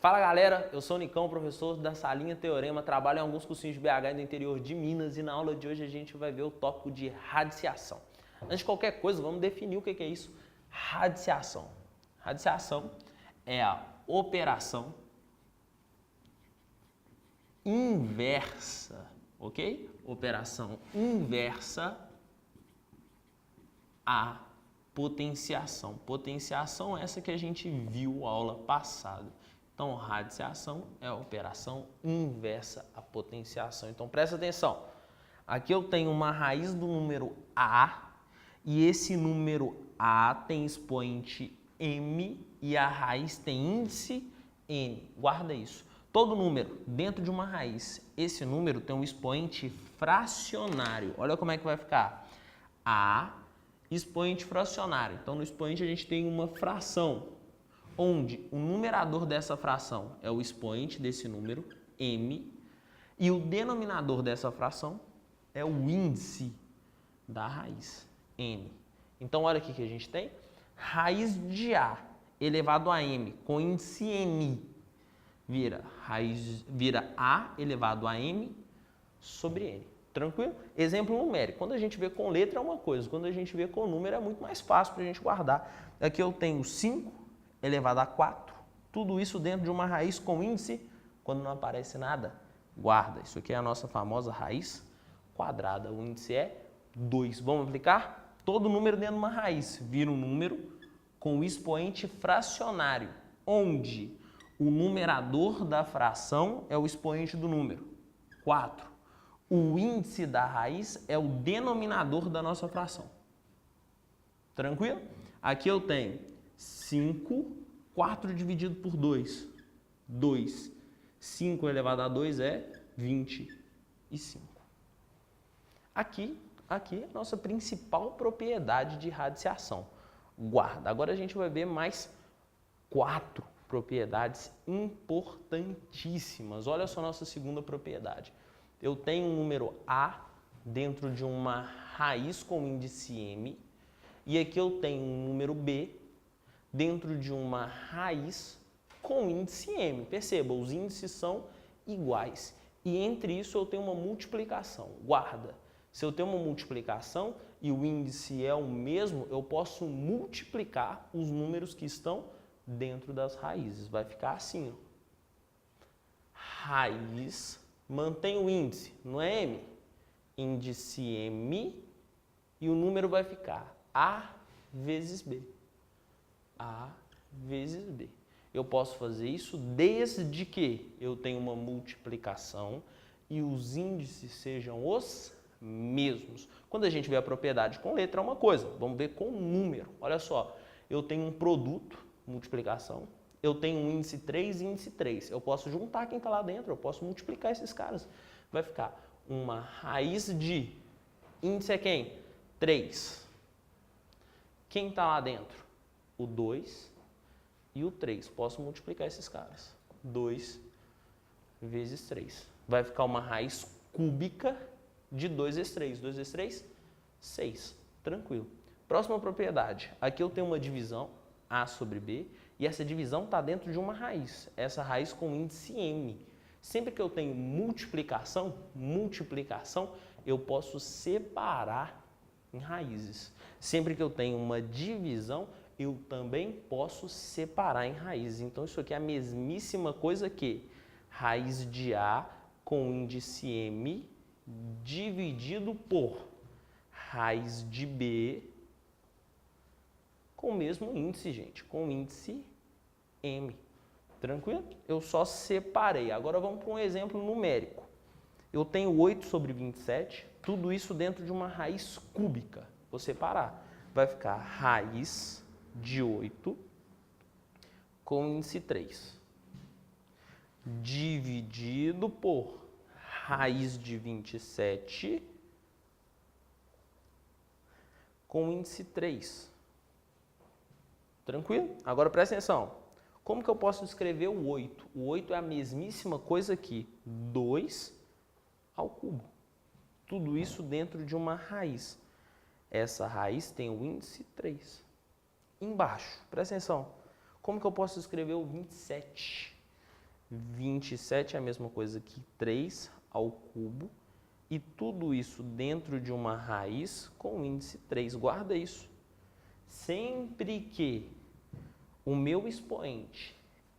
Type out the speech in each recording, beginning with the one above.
Fala galera, eu sou o Nicão, professor da Salinha Teorema, trabalho em alguns cursinhos de BH e do interior de Minas e na aula de hoje a gente vai ver o tópico de radiciação. Antes de qualquer coisa, vamos definir o que é isso. Radiciação. Radiciação é a operação inversa, ok? Operação inversa à potenciação. Potenciação é essa que a gente viu aula passada. Então, radiciação é a operação inversa à potenciação. Então, presta atenção. Aqui eu tenho uma raiz do número A e esse número A tem expoente M e a raiz tem índice N. Guarda isso. Todo número dentro de uma raiz, esse número tem um expoente fracionário. Olha como é que vai ficar. A expoente fracionário. Então, no expoente a gente tem uma fração, onde o numerador dessa fração é o expoente desse número, M, e o denominador dessa fração é o índice da raiz, N. Então, olha aqui que a gente tem. Raiz de A elevado a M com índice N vira A elevado a M sobre N. Tranquilo? Exemplo numérico. Quando a gente vê com letra é uma coisa, quando a gente vê com número é muito mais fácil para a gente guardar. Aqui eu tenho 5 elevado a 4, tudo isso dentro de uma raiz com índice, quando não aparece nada, guarda. Isso aqui é a nossa famosa raiz quadrada, o índice é 2. Vamos aplicar? Todo número dentro de uma raiz vira um número com o expoente fracionário, onde o numerador da fração é o expoente do número, 4. O índice da raiz é o denominador da nossa fração. Tranquilo? Aqui eu tenho 5, 4 dividido por 2, 2. 5 elevado a 2 é 25. Aqui é a nossa principal propriedade de radiciação. Guarda. Agora a gente vai ver mais 4 propriedades importantíssimas. Olha só a nossa segunda propriedade. Eu tenho um número A dentro de uma raiz com índice M e aqui eu tenho um número B dentro de uma raiz com índice M. Perceba, os índices são iguais. E entre isso eu tenho uma multiplicação. Guarda. Se eu tenho uma multiplicação e o índice é o mesmo, eu posso multiplicar os números que estão dentro das raízes. Vai ficar assim, ó. Raiz, mantém o índice, não é M? Índice M e o número vai ficar A vezes B. A vezes B. Eu posso fazer isso desde que eu tenha uma multiplicação e os índices sejam os mesmos. Quando a gente vê a propriedade com letra é uma coisa, vamos ver com número. Olha só, eu tenho um produto, multiplicação, eu tenho um índice 3 e índice 3. Eu posso juntar quem está lá dentro, eu posso multiplicar esses caras. Vai ficar uma raiz de índice é quem? 3. Quem está lá dentro? O 2 e o 3. Posso multiplicar esses caras. 2 vezes 3. Vai ficar uma raiz cúbica de 2 vezes 3. 2 vezes 3? 6. Tranquilo. Próxima propriedade. Aqui eu tenho uma divisão, A sobre B, e essa divisão está dentro de uma raiz. Essa raiz com índice M. Sempre que eu tenho multiplicação, eu posso separar em raízes. Sempre que eu tenho uma divisão, eu também posso separar em raízes. Então, isso aqui é a mesmíssima coisa que raiz de A com índice M dividido por raiz de B com o mesmo índice, gente, com índice M. Tranquilo? Eu só separei. Agora vamos para um exemplo numérico. Eu tenho 8 sobre 27, tudo isso dentro de uma raiz cúbica. Vou separar. Vai ficar raiz de 8 com índice 3 dividido por raiz de 27 com índice 3. Tranquilo? Agora presta atenção. Como que eu posso escrever o 8? O 8 é a mesmíssima coisa que 2 ao cubo. Tudo isso dentro de uma raiz. Essa raiz tem o índice 3. Embaixo, presta atenção. Como que eu posso escrever o 27? 27 é a mesma coisa que 3 ao cubo. E tudo isso dentro de uma raiz com o índice 3. Guarda isso. Sempre que o meu expoente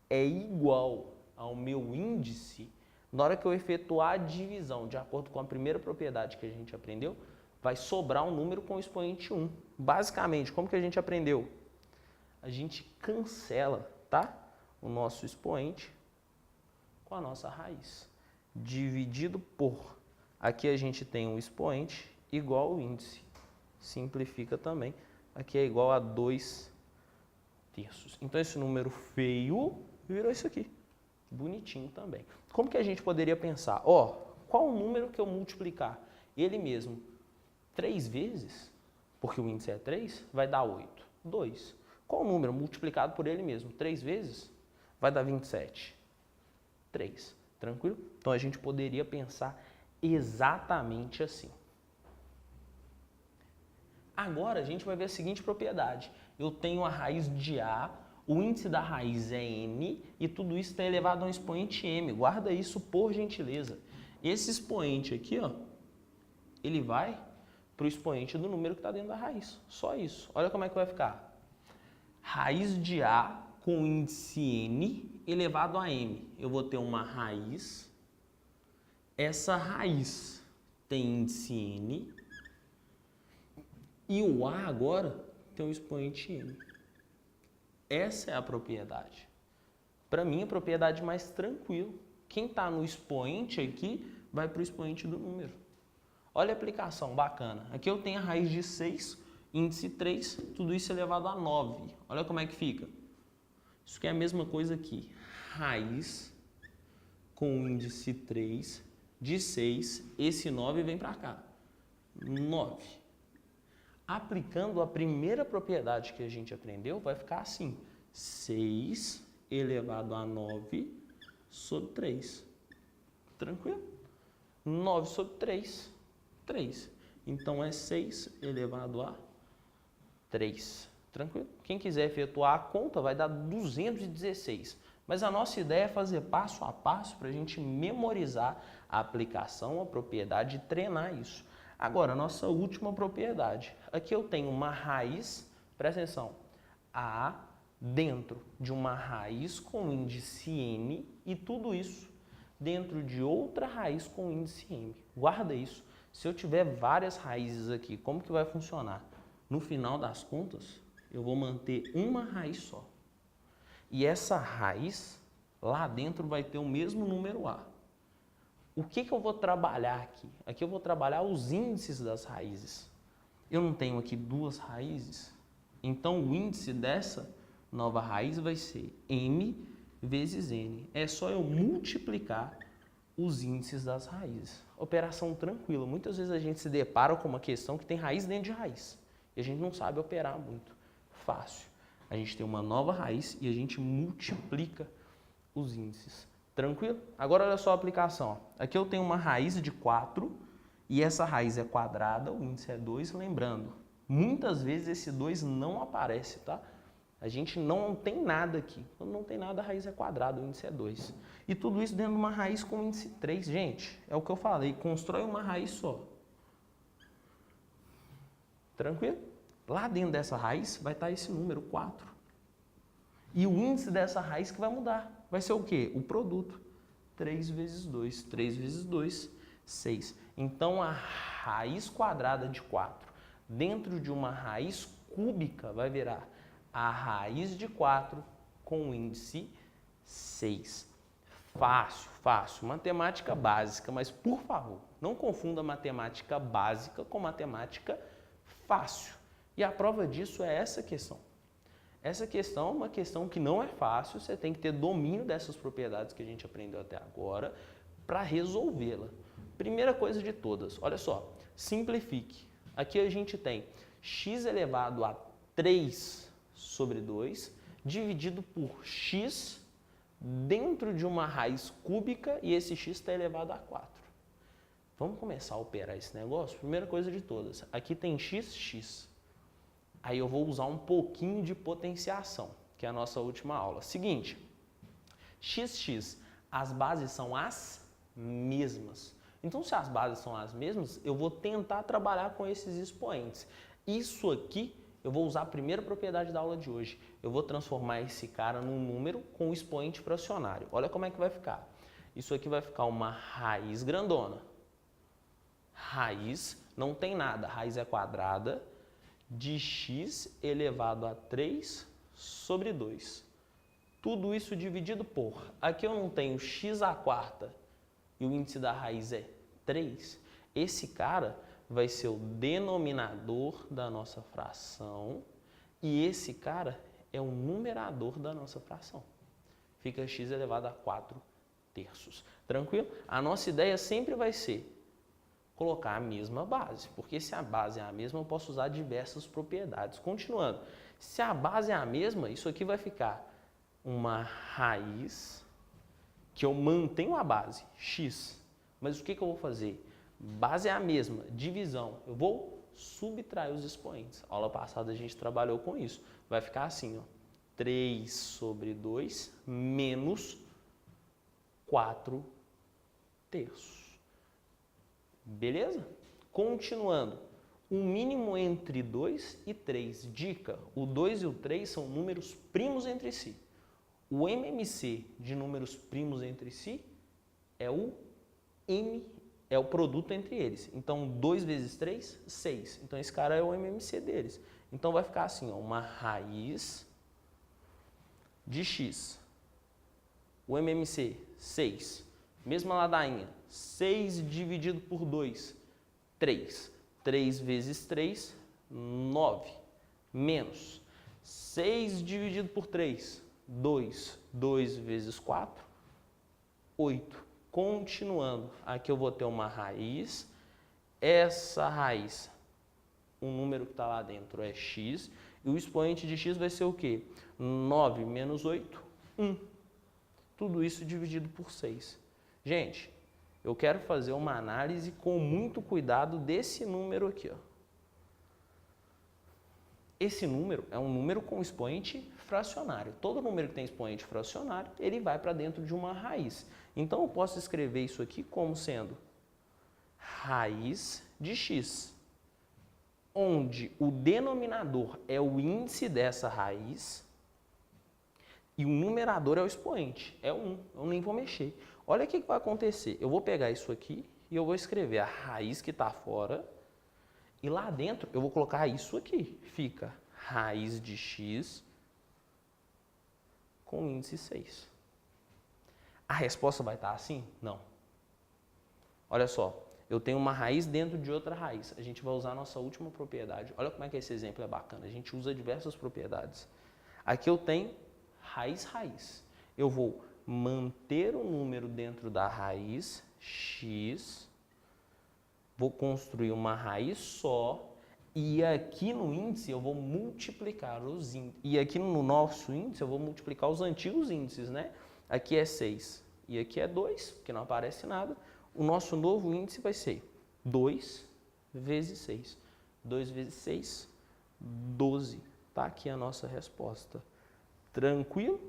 é igual ao meu índice, na hora que eu efetuar a divisão, de acordo com a primeira propriedade que a gente aprendeu, vai sobrar um número com o expoente 1. Basicamente, como que a gente aprendeu? A gente cancela, tá? O nosso expoente com a nossa raiz. Dividido por... Aqui a gente tem um expoente igual ao índice. Simplifica também. Aqui é igual a 2 terços. Então, esse número feio virou isso aqui. Bonitinho também. Como que a gente poderia pensar? Qual o número que eu multiplicar? Ele mesmo 3 vezes, porque o índice é 3, vai dar 8. 2. Qual o número multiplicado por ele mesmo? 3 vezes, vai dar 27. 3. Tranquilo? Então, a gente poderia pensar exatamente assim. Agora, a gente vai ver a seguinte propriedade. Eu tenho a raiz de A, o índice da raiz é n, e tudo isso está elevado a um expoente m. Guarda isso, por gentileza. Esse expoente aqui, ele vai para o expoente do número que está dentro da raiz. Só isso. Olha como é que vai ficar. Raiz de A com índice n elevado a m. Eu vou ter uma raiz. Essa raiz tem índice n. E o A agora tem um expoente n. Essa é a propriedade. Para mim, a propriedade mais tranquila. Quem está no expoente aqui vai para o expoente do número. Olha a aplicação, bacana. Aqui eu tenho a raiz de 6, índice 3, tudo isso elevado a 9. Olha como é que fica. Isso aqui é a mesma coisa aqui. Raiz com índice 3 de 6, esse 9 vem para cá. 9. Aplicando a primeira propriedade que a gente aprendeu, vai ficar assim. 6 elevado a 9 sobre 3. Tranquilo? 9 sobre 3, 3. Então, é 6 elevado a 3. Tranquilo? Quem quiser efetuar a conta, vai dar 216. Mas a nossa ideia é fazer passo a passo para a gente memorizar a aplicação, a propriedade e treinar isso. Agora, a nossa última propriedade. Aqui eu tenho uma raiz, presta atenção, A dentro de uma raiz com índice n e tudo isso dentro de outra raiz com índice m. Guarda isso. Se eu tiver várias raízes aqui, como que vai funcionar? No final das contas, eu vou manter uma raiz só. E essa raiz, lá dentro, vai ter o mesmo número A. O que eu vou trabalhar aqui? Aqui eu vou trabalhar os índices das raízes. Eu não tenho aqui duas raízes, então o índice dessa nova raiz vai ser m vezes n. É só eu multiplicar os índices das raízes. Operação tranquila. Muitas vezes a gente se depara com uma questão que tem raiz dentro de raiz. E a gente não sabe operar muito. Fácil. A gente tem uma nova raiz e a gente multiplica os índices. Tranquilo? Agora olha só a aplicação. Aqui eu tenho uma raiz de 4 e essa raiz é quadrada, o índice é 2. Lembrando, muitas vezes esse 2 não aparece, tá? A gente não tem nada aqui. Quando não tem nada, a raiz é quadrada, o índice é 2. E tudo isso dentro de uma raiz com índice 3. Gente, é o que eu falei, constrói uma raiz só. Tranquilo? Lá dentro dessa raiz vai estar esse número 4. E o índice dessa raiz que vai mudar. Vai ser o quê? O produto. 3 vezes 2. 3 vezes 2, 6. Então, a raiz quadrada de 4 dentro de uma raiz cúbica vai virar a raiz de 4 com o índice 6. Fácil, fácil. Matemática básica, mas por favor, não confunda matemática básica com matemática fácil. E a prova disso é essa questão. Essa questão é uma questão que não é fácil, você tem que ter domínio dessas propriedades que a gente aprendeu até agora para resolvê-la. Primeira coisa de todas, olha só, simplifique. Aqui a gente tem x elevado a 3 sobre 2 dividido por x dentro de uma raiz cúbica e esse x está elevado a 4. Vamos começar a operar esse negócio? Primeira coisa de todas, aqui tem x. Aí eu vou usar um pouquinho de potenciação, que é a nossa última aula. Seguinte, x, As bases são as mesmas. Então, se as bases são as mesmas, eu vou tentar trabalhar com esses expoentes. Isso aqui, eu vou usar a primeira propriedade da aula de hoje. Eu vou transformar esse cara num número com expoente fracionário. Olha como é que vai ficar. Isso aqui vai ficar uma raiz grandona. Raiz não tem nada, raiz é quadrada de x elevado a 3 sobre 2. Tudo isso dividido por, aqui eu não tenho x à quarta e o índice da raiz é 3. Esse cara vai ser o denominador da nossa fração e esse cara é o numerador da nossa fração. Fica x elevado a 4 terços. Tranquilo? A nossa ideia sempre vai ser colocar a mesma base, porque se a base é a mesma, eu posso usar diversas propriedades. Continuando, se a base é a mesma, isso aqui vai ficar uma raiz que eu mantenho a base, x. Mas o que eu vou fazer? Base é a mesma, divisão. Eu vou subtrair os expoentes. A aula passada a gente trabalhou com isso. Vai ficar assim, ó, 3 sobre 2 menos 4 terços. Beleza? Continuando. O mínimo entre 2 e 3. Dica, o 2 e o 3 são números primos entre si. O MMC de números primos entre si é o produto entre eles. Então, 2 vezes 3, 6. Então, esse cara é o MMC deles. Então, vai ficar assim, ó, uma raiz de x. O MMC, 6. Mesma ladainha, 6 dividido por 2, 3. 3 vezes 3, 9. Menos 6 dividido por 3, 2. 2 vezes 4, 8. Continuando, aqui eu vou ter uma raiz. Essa raiz, o número que está lá dentro é x. E o expoente de x vai ser o quê? 9 menos 8, 1. Tudo isso dividido por 6. Gente, eu quero fazer uma análise com muito cuidado desse número aqui, ó. Esse número é um número com expoente fracionário. Todo número que tem expoente fracionário, ele vai para dentro de uma raiz. Então, eu posso escrever isso aqui como sendo raiz de x, onde o denominador é o índice dessa raiz e o numerador é o expoente, é 1. Eu nem vou mexer. Olha o que vai acontecer. Eu vou pegar isso aqui e eu vou escrever a raiz que está fora e lá dentro eu vou colocar isso aqui. Fica raiz de x com índice 6. A resposta vai estar assim? Não. Olha só, eu tenho uma raiz dentro de outra raiz. A gente vai usar a nossa última propriedade. Olha como é que esse exemplo é bacana. A gente usa diversas propriedades. Aqui eu tenho raiz. Eu vou manter o número dentro da raiz, x, vou construir uma raiz só, e aqui no índice eu vou multiplicar os índices. E aqui no nosso índice eu vou multiplicar os antigos índices, né? Aqui é 6 e aqui é 2, porque não aparece nada. O nosso novo índice vai ser 2 vezes 6. 2 vezes 6, 12. Tá aqui a nossa resposta. Tranquilo?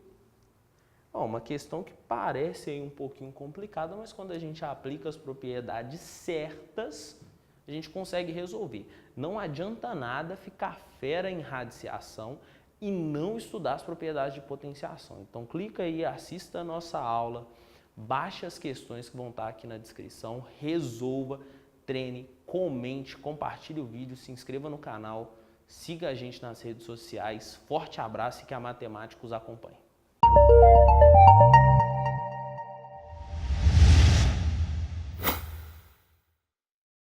Ó, uma questão que parece aí um pouquinho complicada, mas quando a gente aplica as propriedades certas, a gente consegue resolver. Não adianta nada ficar fera em radiciação e não estudar as propriedades de potenciação. Então, clica aí, assista a nossa aula, baixe as questões que vão estar aqui na descrição, resolva, treine, comente, compartilhe o vídeo, se inscreva no canal, siga a gente nas redes sociais. Forte abraço e que a matemática os acompanhe.